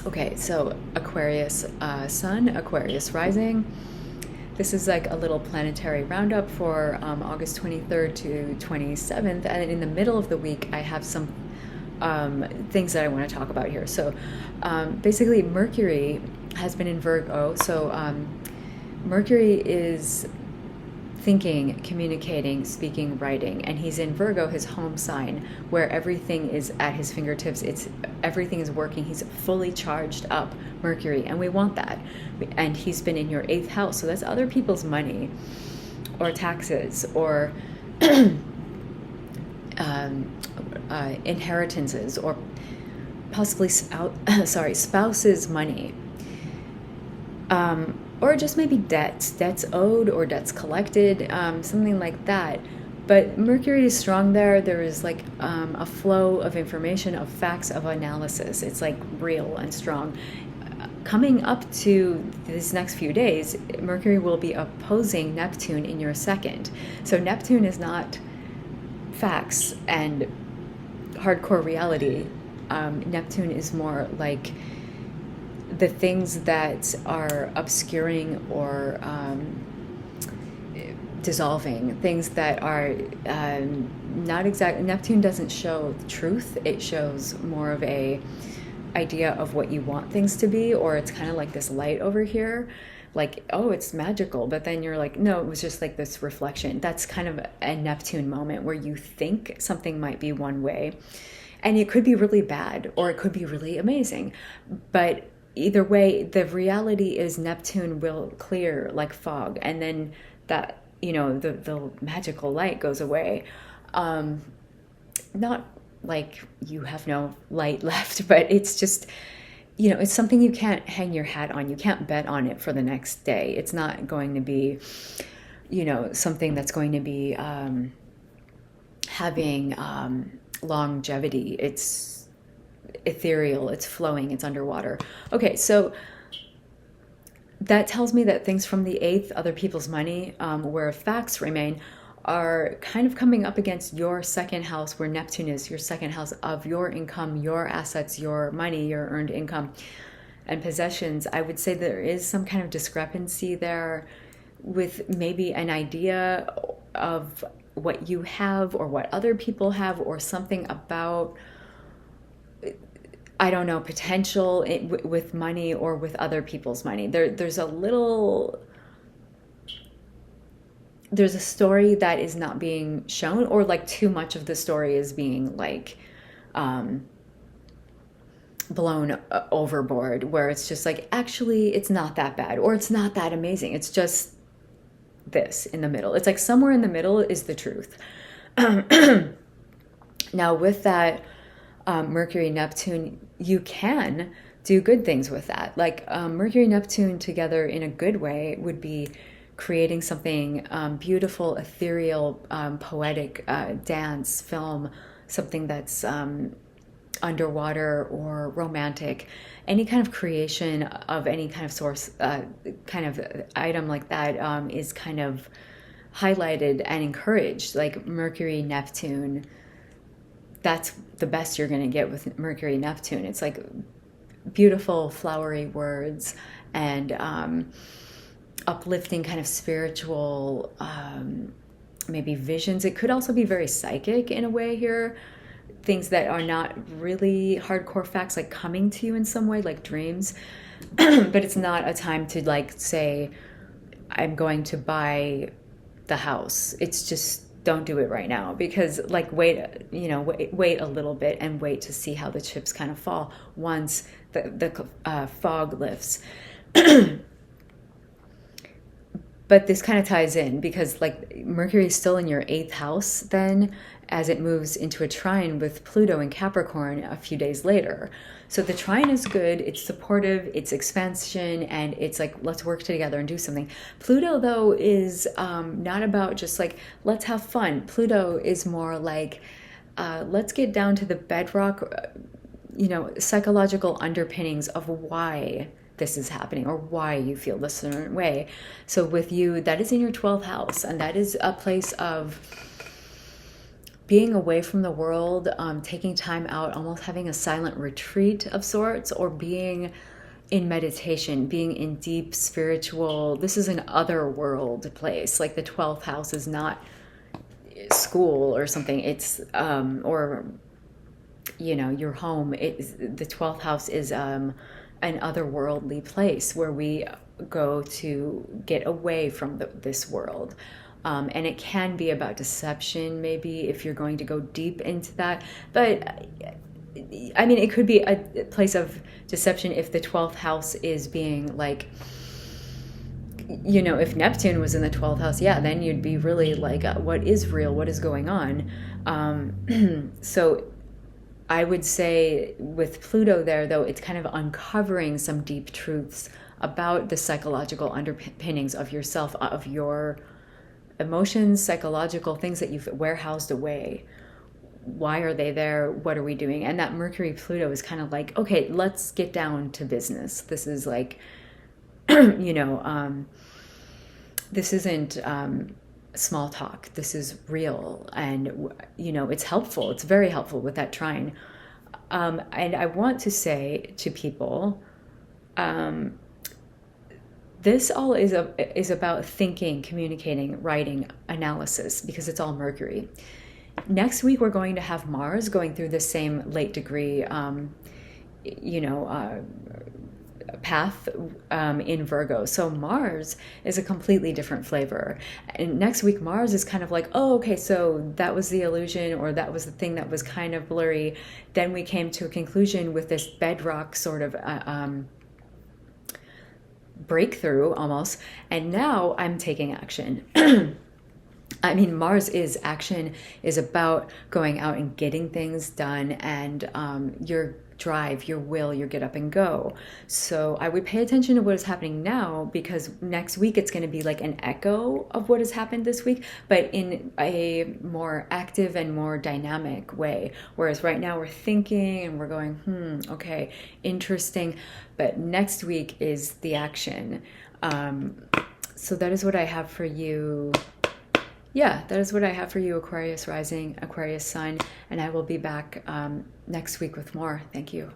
Okay, so Aquarius Sun, Aquarius rising. This is like a little planetary roundup for August 23rd to 27th. And in the middle of the week, I have some things that I want to talk about here. So basically, Mercury has been in Virgo. So Mercury is thinking, communicating, speaking, writing, and he's in Virgo, his home sign, where everything is at his fingertips. Everything is working. He's fully charged up, Mercury, and we want that. And he's been in your 8th house, so that's other people's money or taxes or inheritances or possibly spouse's money. Or just maybe debts owed or debts collected, something like that. But Mercury is strong there. There is like a flow of information, of facts, of analysis. It's like real and strong. Coming up to these next few days, Mercury will be opposing Neptune in your 2nd. So Neptune is not facts and hardcore reality. Neptune is more like the things that are obscuring or dissolving, things that are not exact. Neptune doesn't show truth. It shows more of a idea of what you want things to be, or it's kind of like this light over here, like, oh, it's magical, but then you're like, no, it was just like this reflection. That's kind of a Neptune moment where you think something might be one way, and it could be really bad, or it could be really amazing. But either way, the reality is Neptune will clear like fog, and then that, the magical light goes away. Not like you have no light left, but it's just, it's something you can't hang your hat on. You can't bet on it for the next day. It's not going to be, something that's going to be having longevity. It's ethereal, it's flowing, it's underwater. Okay, so that tells me that things from the 8th, other people's money, where facts remain, are kind of coming up against your 2nd house, where Neptune is, your 2nd house of your income, your assets, your money, your earned income and possessions. I would say there is some kind of discrepancy there with maybe an idea of what you have or what other people have, or something about, I don't know, potential with money or with other people's money. There's a story that is not being shown, or like too much of the story is being like blown overboard, where it's just like, actually, it's not that bad, or it's not that amazing. It's just this in the middle. It's like somewhere in the middle is the truth. Now with that, Mercury, Neptune, you can do good things with that. Like Mercury, Neptune together in a good way would be creating something beautiful, ethereal, poetic, dance, film, something that's underwater or romantic. Any kind of creation of any kind of source, kind of item like that is kind of highlighted and encouraged. Like Mercury, Neptune, that's the best you're going to get with Mercury, Neptune. It's like beautiful, flowery words and uplifting kind of spiritual, maybe visions. It could also be very psychic in a way here. Things that are not really hardcore facts, like coming to you in some way, like dreams. But it's not a time to like say, I'm going to buy the house. It's just, don't do it right now, because like wait a little bit and wait to see how the chips kind of fall once the fog lifts. But this kind of ties in because like Mercury is still in your 8th house then, as it moves into a trine with Pluto in Capricorn a few days later. So the trine is good, it's supportive, it's expansion, and it's like, let's work together and do something. Pluto, though, is not about just like, let's have fun. Pluto is more like, let's get down to the bedrock, psychological underpinnings of why this is happening or why you feel this certain way. So with you, that is in your 12th house, and that is a place of being away from the world, taking time out, almost having a silent retreat of sorts, or being in meditation, being in deep spiritual, this is an other world place. Like the 12th house is not school or something. It's, or, you know, your home. The 12th house is an otherworldly place where we go to get away from this world. And it can be about deception, maybe, if you're going to go deep into that. But I mean, it could be a place of deception if the 12th house is being like, you know, if Neptune was in the 12th house, yeah, then you'd be really like, what is real? What is going on? So I would say with Pluto there, though, it's kind of uncovering some deep truths about the psychological underpinnings of yourself, of your emotions, psychological things that you've warehoused away. Why are they there? What are we doing? And that Mercury Pluto is kind of like, okay, let's get down to business. This is like, you know, this isn't small talk. This is real. And, you know, it's helpful. It's very helpful with that trine. And I want to say to people, this all is about thinking, communicating, writing, analysis, because it's all Mercury. Next week, we're going to have Mars going through the same late degree, you know, path in Virgo. So Mars is a completely different flavor. And next week, Mars is kind of like, oh, okay, so that was the illusion, or that was the thing that was kind of blurry. Then we came to a conclusion with this bedrock sort of breakthrough almost. And now I'm taking action. I mean, Mars is action, is about going out and getting things done, and your drive, your will, your get up and go. So I would pay attention to what is happening now, because next week it's going to be like an echo of what has happened this week, but in a more active and more dynamic way. Whereas right now we're thinking and we're going, okay, interesting. But next week is the action. So that is what I have for you. Yeah, that is what I have for you, Aquarius rising, Aquarius sun, and I will be back next week with more. Thank you.